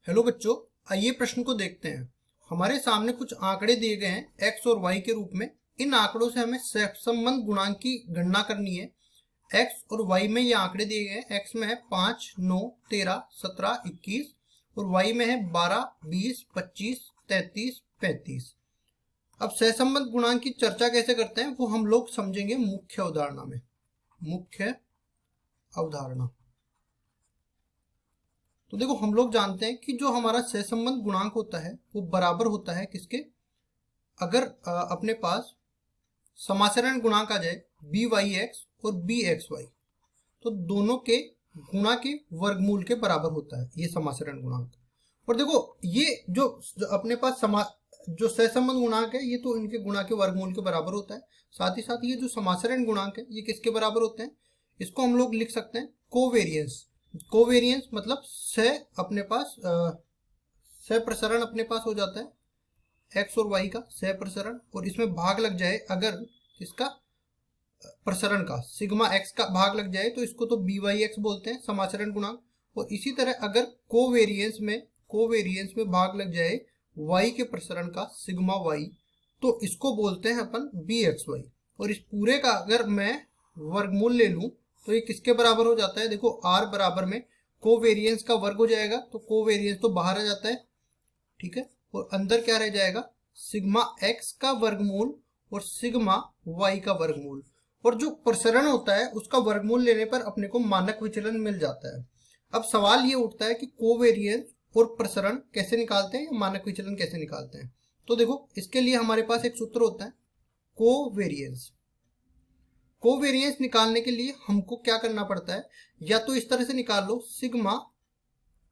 Hello बच्चों, आइए प्रश्न को देखते हैं। हमारे सामने कुछ आंकड़े दिए गए हैं एक्स और वाई के रूप में। इन आंकड़ों से हमें सहसंबंध गुणांक की गणना करनी है। एक्स और वाई में ये आंकड़े दिए गए हैं। एक्स में है 5, 9, 13, 17, 21 और वाई में है 12, 20, 25, 33, 35। अब सहसंबंध गुणांक की चर्चा कैसे करते हैं वो हम लोग समझेंगे मुख्य अवधारणा में। मुख्य अवधारणा तो देखो, हम लोग जानते हैं कि जो हमारा सहसंबंध गुणांक होता है वो बराबर होता है किसके, अगर अपने पास समाचरण गुणांक आ जाए बी वाई एक्स और बी एक्स वाई, तो दोनों के गुणा के वर्गमूल के बराबर होता है ये समाचरण गुणांक। और देखो, ये जो अपने पास जो सहसंबंध गुणांक है ये तो इनके गुणा के वर्गमूल के बराबर होता है। साथ ही साथ ये जो समाचरण गुणांक है ये किसके बराबर होते हैं, इसको हम लोग लिख सकते हैं कोवेरियंस। कोवेरियंस मतलब अपने पास सह प्रसरण अपने पास हो जाता है एक्स और वाई का सह प्रसरण, और इसमें भाग लग जाए अगर इसका प्रसरण का सिग्मा एक्स का भाग लग जाए तो इसको तो बी वाई एक्स बोलते हैं समाचरण गुणांक। और इसी तरह अगर कोवेरियंस में भाग लग जाए वाई के प्रसरण का सिग्मा वाई, तो इसको बोलते हैं अपन बी एक्स वाई। और इस पूरे का अगर मैं वर्गमूल ले लूं तो ये किसके बराबर हो जाता है, देखो आर बराबर में कोवेरियंस का वर्ग हो जाएगा, तो कोवेरियंस तो बाहर आ जाता है, ठीक है, और अंदर क्या रह जाएगा, सिग्मा एक्स का वर्गमूल और सिग्मा वाई का वर्गमूल। और जो प्रसरण होता है उसका वर्गमूल लेने पर अपने को मानक विचलन मिल जाता है। अब सवाल ये उठता है कि कोवेरियंस और प्रसरण कैसे निकालते हैं, मानक विचलन कैसे निकालते हैं। तो देखो, इसके लिए हमारे पास एक सूत्र होता है कोवेरियंस। कोवेरियंस निकालने के लिए हमको क्या करना पड़ता है, या तो इस तरह से निकाल लो, सिग्मा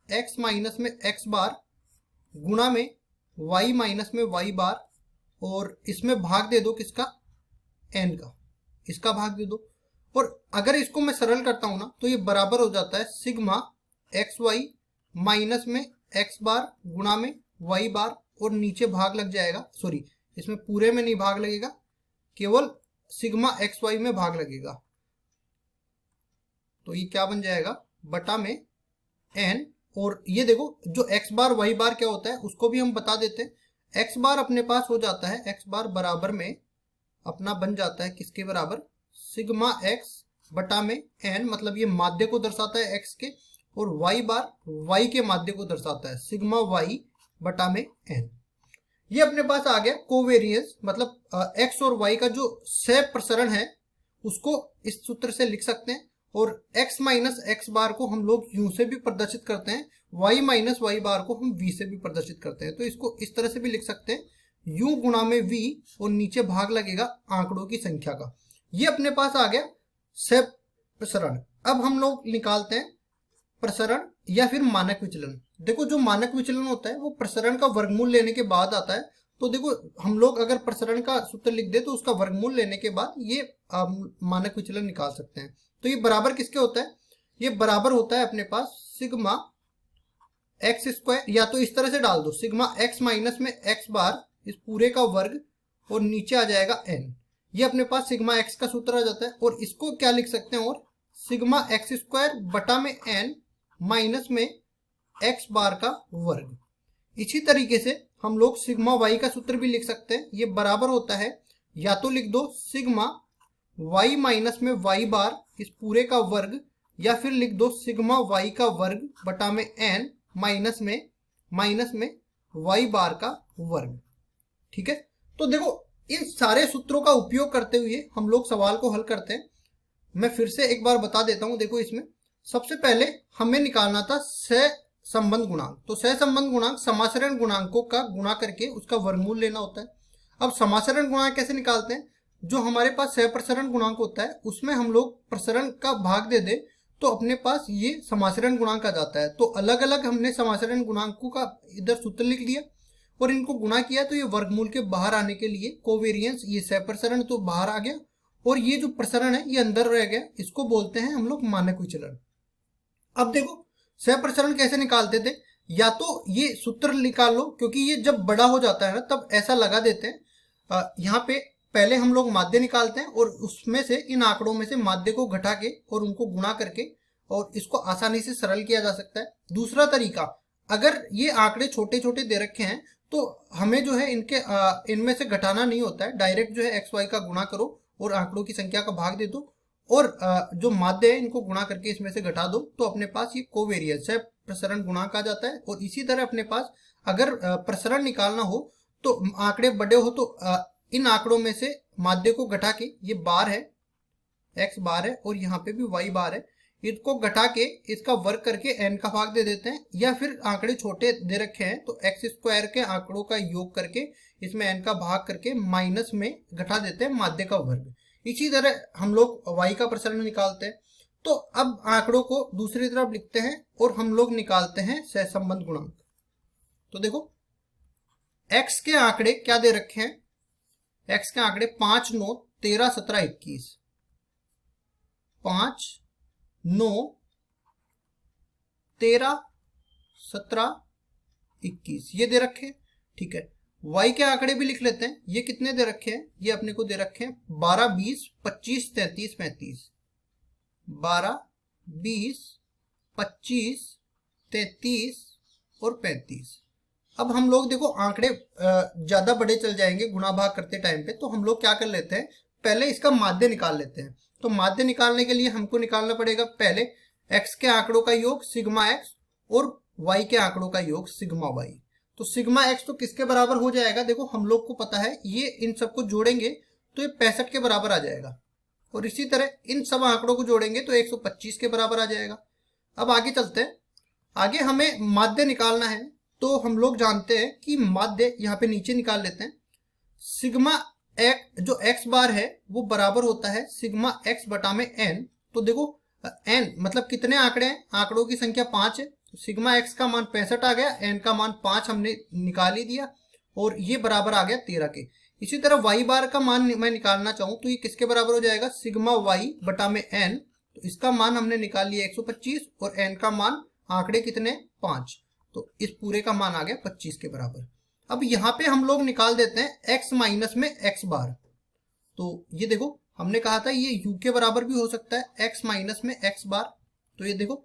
एक्स माइनस में एक्स बार गुणा में वाई माइनस में वाई बार, और इसमें भाग दे दो किसका, एन का, इसका भाग दे दो। और अगर इसको मैं सरल करता हूं ना तो ये बराबर हो जाता है सिग्मा एक्स वाई माइनस में एक्स बार गुणा में वाई बार, और नीचे भाग लग जाएगा, सॉरी इसमें पूरे में नहीं भाग लगेगा, केवल सिग्मा एक्स वाई में भाग लगेगा। तो ये क्या बन जाएगा, बटा में एन। और ये देखो, जो एक्स बार वाई बार क्या होता है उसको भी हम बता देते हैं। एक्स बार अपने पास हो जाता है, एक्स बार बराबर में अपना बन जाता है किसके बराबर, सिग्मा एक्स बटा में एन, मतलब ये माध्य को दर्शाता है एक्स के, और वाई बार वाई के माध्य को दर्शाता है सिग्मा वाई बटा में एन। ये अपने पास आ गया कोवेरियंस, मतलब एक्स और वाई का जो सह प्रसरण है उसको इस सूत्र से लिख सकते हैं। और x माइनस एक्स बार को हम लोग यू से भी प्रदर्शित करते हैं, y माइनस वाई बार को हम v से भी प्रदर्शित करते हैं। तो इसको इस तरह से भी लिख सकते हैं, u गुणा में v, और नीचे भाग लगेगा आंकड़ों की संख्या का। ये अपने पास आ गया सह प्रसरण। अब हम लोग निकालते हैं प्रसरण या फिर मानक विचलन। देखो, जो मानक विचलन होता है वो प्रसरण का वर्गमूल लेने के बाद आता है। तो देखो, हम लोग अगर प्रसरण का सूत्र लिख दे तो उसका वर्गमूल लेने के बाद ये मानक विचलन निकाल सकते हैं। तो ये बराबर किसके होता है, ये बराबर होता है अपने पास सिग्मा एक्स स्क्वायर, या तो इस तरह से डाल दो, सिग्मा एक्स माइनस में एक्स बार इस पूरे का वर्ग, और नीचे आ जाएगा एन। ये अपने पास सिग्मा एक्स का सूत्र आ जाता है। और इसको क्या लिख सकते हैं, और सिग्मा एक्स स्क्वायर बटा में एन माइनस में एक्स बार का वर्ग। इसी तरीके से हम लोग सिग्मा वाई का सूत्र भी लिख सकते हैं। ये बराबर होता है, या तो लिख दो सिग्मा वाई माइनस में वाई बार इस पूरे का वर्ग, या फिर लिख दो सिग्मा वाई का वर्ग बटा में एन माइनस में वाई बार का वर्ग। ठीक है, तो देखो, इन सारे सूत्रों का उपयोग करते हुए हम लोग सवाल को हल करते हैं। मैं फिर से एक बार बता देता हूं। देखो, इसमें सबसे पहले हमें निकालना था सहसंबंध गुणांक। तो सहसंबंध गुणांक समाचरण गुणांकों का गुणा करके उसका वर्गमूल लेना होता है। अब समाचरण गुणांक कैसे निकालते हैं, जो हमारे पास सहप्रसरण गुणांक होता है उसमें हम लोग प्रसरण का भाग दे दे तो अपने पास ये समाचरण गुणांक आ जाता है। तो अलग अलग हमने समाचरण गुणांकों का इधर सूत्र लिख दिया और इनको गुणा किया, तो ये वर्गमूल के बाहर आने के लिए कोवेरियंस, ये सहप्रसरण तो बाहर आ गया और ये जो प्रसरण है ये अंदर रह गया, इसको बोलते हैं हम लोग मानक विचलन। अब देखो, सहप्रसरण कैसे निकालते थे, या तो ये सूत्र निकाल लो, क्योंकि ये जब बड़ा हो जाता है ना तब ऐसा लगा देते हैं, यहाँ पे पहले हम लोग माध्य निकालते हैं और उसमें से इन आंकड़ों में से माध्य को घटा के और उनको गुणा करके और इसको आसानी से सरल किया जा सकता है। दूसरा तरीका, अगर ये आंकड़े छोटे छोटे दे रखे हैं तो हमें जो है इनमें से घटाना नहीं होता है, डायरेक्ट जो है एक्स वाई का गुणा करो और आंकड़ों की संख्या का भाग दे दो और जो माध्य है इनको गुणा करके इसमें से घटा दो, तो अपने पास ये कोवेरियंस है, प्रसरण गुणांक आ जाता है। और इसी तरह अपने पास अगर प्रसरण निकालना हो तो आंकड़े बड़े हो तो इन आंकड़ों में से माध्य को घटा के, ये बार है, एक्स बार है और यहाँ पे भी वाई बार है, इसको घटा के इसका वर्ग करके n का भाग दे देते हैं। या फिर आंकड़े छोटे दे रखे हैं तो एक्स स्क्वायर के आंकड़ों का योग करके इसमें n का भाग करके माइनस में घटा देते हैं माध्य का वर्ग। इसी तरह हम लोग y का प्रसरण निकालते हैं। तो अब आंकड़ों को दूसरी तरफ लिखते हैं और हम लोग निकालते हैं सहसंबंध गुणांक। तो देखो x के आंकड़े क्या दे रखे हैं, x के आंकड़े 5, 9, 13, 17, 21, 5, 9, 13, 17, 21 ये दे रखे हैं। ठीक है, y के आंकड़े भी लिख लेते हैं। ये कितने दे रखे हैं, ये अपने को दे रखे हैं 12, 20, 25, 33, 35, 12, 20, 25, 33 और 35। अब हम लोग देखो आंकड़े ज्यादा बड़े चल जाएंगे गुणा भाग करते टाइम पे, तो हम लोग क्या कर लेते हैं, पहले इसका माध्य निकाल लेते हैं। तो माध्य निकालने के लिए हमको निकालना पड़ेगा पहले x के आंकड़ों का योग सिग्मा x और y के आंकड़ों का योग सिग्मा y। तो सिग्मा x तो किसके बराबर हो जाएगा, देखो हम लोग को पता है, ये इन सबको जोड़ेंगे तो ये 65 के बराबर आ जाएगा और इसी तरह इन सब आंकड़ों को जोड़ेंगे तो 125 के बराबर आ जाएगा। अब आगे चलते हैं, आगे हमें माध्य निकालना है। तो हम लोग जानते हैं कि माध्य यहाँ पे नीचे निकाल लेते हैं। सिग्मा एक्स जो x बार है वो बराबर होता है सिग्मा x बटा में n। तो देखो n मतलब कितने आंकड़े हैं, आंकड़ों की संख्या 5 है, तो सिग्मा x का मान 65 आ गया, n का मान 5 हमने निकाल ही दिया और ये बराबर आ गया 13 के। इसी तरह y बार का मान मैं निकालना चाहूँ तो ये किसके बराबर हो जाएगा, सिग्मा y बटा में n। तो इसका मान हमने निकाल लिया 125 और n का मान आंकड़े कितने 5, तो इस पूरे का मान आ गया 25 के बराबर। अब यहाँ पे हम लोग निकाल देते हैं x माइनस में x बार। तो ये देखो हमने कहा था ये u के बराबर भी हो सकता है, x माइनस में x बार। तो ये देखो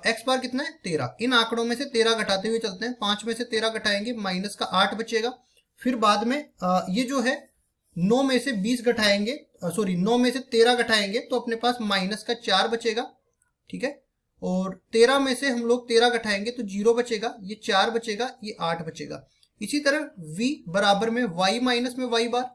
x बार कितना है 13, इन आंकड़ों में से 13 घटाते हुए चलते हैं, 5 में से 13 घटाएंगे माइनस का 8 बचेगा। फिर बाद में ये जो है 9 में से 20 घटाएंगे, सॉरी 9 में से 13 घटाएंगे तो अपने पास माइनस का 4 बचेगा। ठीक है, और 13 में से हम लोग 13 घटाएंगे तो 0 बचेगा, ये 4 बचेगा, ये 8 बचेगा। इसी तरह v बराबर में y माइनस में y बार।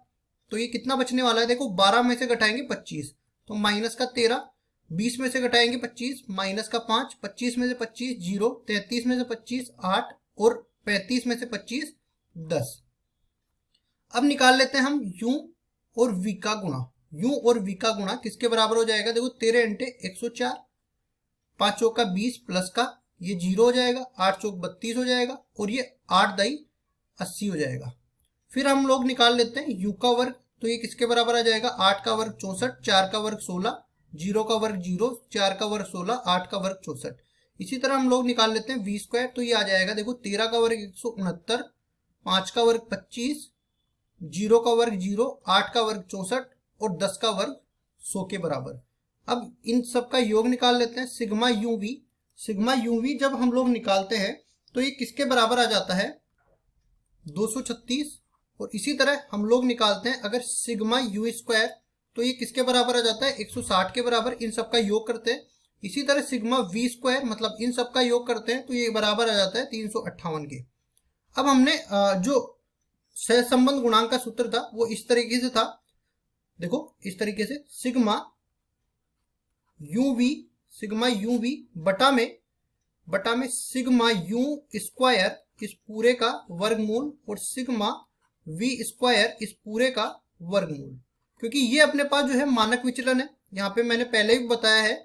तो ये कितना बचने वाला है, देखो 12 में से घटाएंगे 25 तो माइनस का 13, 20 में से घटाएंगे 25 माइनस का 5, 25 में से 25 0, 33 में से 25 8 और 35 में से 25 10। अब निकाल लेते हैं हम u और v का गुणा। u और v का गुणा किसके बराबर हो जाएगा, देखो 13 × 104, 5 चौक का 20 प्लस का ये 0 हो जाएगा, 8 चौक 32 हो जाएगा और ये 8 दाई 80 हो जाएगा। फिर हम लोग निकाल लेते हैं u का वर्ग। तो ये किसके बराबर आ जाएगा, 8 का वर्ग 64, 4 का वर्ग 16, 0 का वर्ग 0, 4 का वर्ग 16, 8 का वर्ग 64। इसी तरह हम लोग निकाल लेते हैं v स्क्वायर। तो ये आ जाएगा देखो 13 का वर्ग 169, 5 का वर्ग 25, 0 का वर्ग 0, 8 का वर्ग 64 और 10 का वर्ग 100 के बराबर। अब इन सब का योग निकाल लेते हैं, सिग्मा uv। सिग्मा uv जब हम लोग निकालते हैं तो ये किसके बराबर आ जाता है, 236। और इसी तरह हम लोग निकालते हैं अगर सिग्मा u स्क्वायर, तो ये किसके बराबर आ जाता है, 160 के बराबर। इन सब का योग करते हैं। इसी तरह सिग्मा v स्क्वायर मतलब इन सब का योग करते हैं तो ये बराबर आ जाता है 358 के। अब हमने जो सहसंबंध गुणांक का सूत्र था वो इस तरीके से था, देखो इस तरीके से सिग्मा uv बटा में सिग्मा u स्क्वायर इस पूरे का वर्गमूल और सिग्मा v स्क्वायर इस पूरे का वर्गमूल। क्योंकि ये अपने पास जो है मानक विचलन है, यहाँ पे मैंने पहले भी बताया है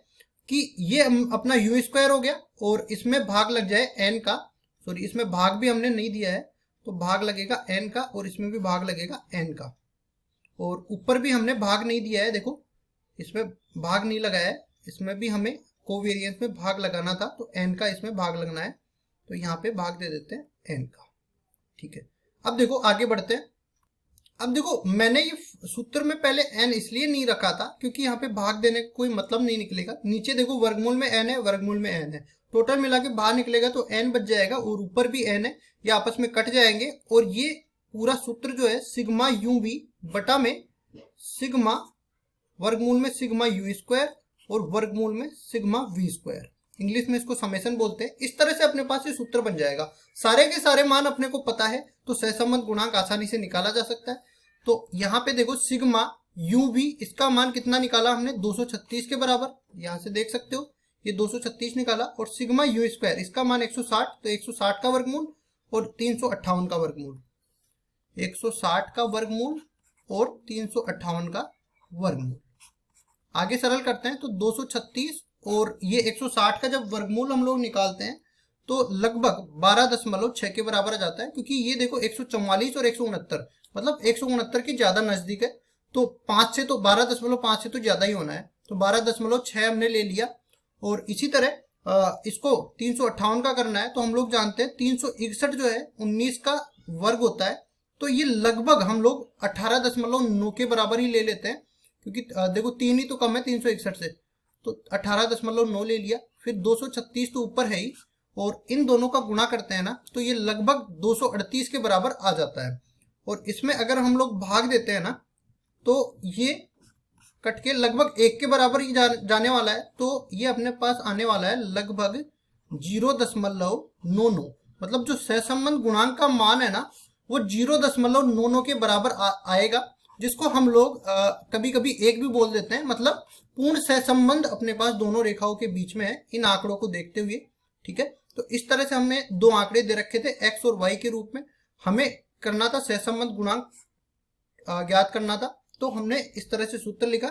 कि ये अपना u स्क्वायर हो गया और इसमें भाग लग जाए n का, सॉरी इसमें भाग भी हमने नहीं दिया है तो भाग लगेगा n का और इसमें भी भाग लगेगा n का, और ऊपर भी हमने भाग नहीं दिया है, देखो इसमें भाग नहीं लगाया है, इसमें भी हमें कोवेरिएंस में भाग लगाना था तो n का इसमें भाग लगना है, तो यहाँ पे भाग दे देते हैं n का। ठीक है, अब देखो आगे बढ़ते हैं। अब देखो मैंने ये सूत्र में पहले n इसलिए नहीं रखा था क्योंकि यहाँ पे भाग देने का कोई मतलब नहीं निकलेगा। नीचे देखो वर्गमूल में n है, वर्गमूल में n है, टोटल मिला के बाहर निकलेगा तो n बच जाएगा और ऊपर भी n है, ये आपस में कट जाएंगे और ये पूरा सूत्र जो है सिग्मा यू वी बटा में सिग्मा वर्गमूल में सिग्मा यू स्क्वायर और वर्गमूल में सिग्मा वी स्क्वायर, इंग्लिश में इसको समेशन बोलते हैं। इस तरह से अपने पास ये सूत्र बन जाएगा। सारे के सारे मान अपने को पता है तो सहसंबंध गुणांक आसानी से निकाला जा सकता है। तो यहाँ पे देखो सिग्मा यू वी, इसका मान कितना निकाला हमने 236 के बराबर, यहाँ से देख सकते हो ये 236 निकाला। और सिग्मा यू स्क्वायर इसका मान 160, तो 160 का वर्गमूल और 358 का वर्गमूल, 160 का वर्गमूल और 358 का वर्गमूल। आगे सरल करते हैं तो 236 और ये 160 का जब वर्गमूल हम लोग निकालते हैं तो लगभग 12.6 के बराबर आ जाता है, क्योंकि ये देखो 144 और 169 मतलब 169 के ज्यादा नजदीक है, तो 5 से तो 12.5 से तो ज्यादा ही होना है, तो 12.6 हमने ले लिया। और इसी तरह इसको 358 का करना है तो हम लोग जानते हैं 361 जो है 19 का वर्ग होता है, तो ये लगभग हम लोग 18.9 के बराबर ही ले लेते हैं, क्योंकि देखो 3 ही तो कम है 361 से, तो 18.9 ले लिया। फिर 236 तो ऊपर है ही, और इन दोनों का गुणा करते हैं ना तो ये लगभग 238 के बराबर आ जाता है। और इसमें अगर हम लोग भाग देते हैं ना तो ये कट के लगभग 1 के बराबर ही जाने वाला है, तो ये अपने पास आने वाला है लगभग 0.99, मतलब जो सहसंबंध गुणांक का मान है ना वो 0.99 के बराबर आएगा, जिसको हम लोग कभी कभी 1 भी बोल देते हैं, मतलब पूर्ण सहसंबंध अपने पास दोनों रेखाओं के बीच में है इन आंकड़ों को देखते हुए। ठीक है, तो इस तरह से हमें दो आंकड़े दे रखे थे x और y के रूप में, हमें करना था सहसंबंध गुणांक ज्ञात करना था, तो हमने इस तरह से सूत्र लिखा।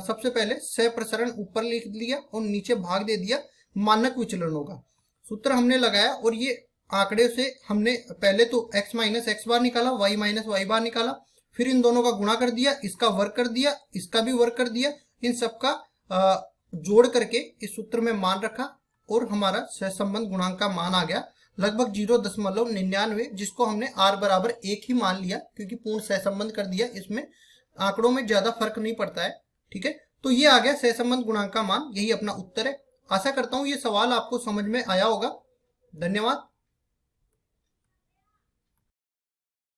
सबसे पहले सहप्रसरण ऊपर लिख लिया और नीचे भाग दे दिया मानक विचलनों का। सूत्र हमने लगाया और ये आंकड़े से हमने पहले तो x माइनस एक्स बार निकाला, y माइनस वाई बार निकाला, फिर इन दोनों का गुणा कर दिया, इसका वर्ग कर दिया, इसका भी वर्ग कर दिया, इन सबका जोड़ करके इस सूत्र में मान रखा और हमारा सहसंबंध गुणांक का मान आ गया लगभग 0.99, जिसको हमने r बराबर 1 ही मान लिया, क्योंकि पूर्ण सहसंबंध कर दिया, इसमें आंकड़ों में ज्यादा फर्क नहीं पड़ता है। ठीक है, तो ये आ गया सहसंबंध गुणांक का मान, यही अपना उत्तर है। आशा करता हूं ये सवाल आपको समझ में आया होगा। धन्यवाद।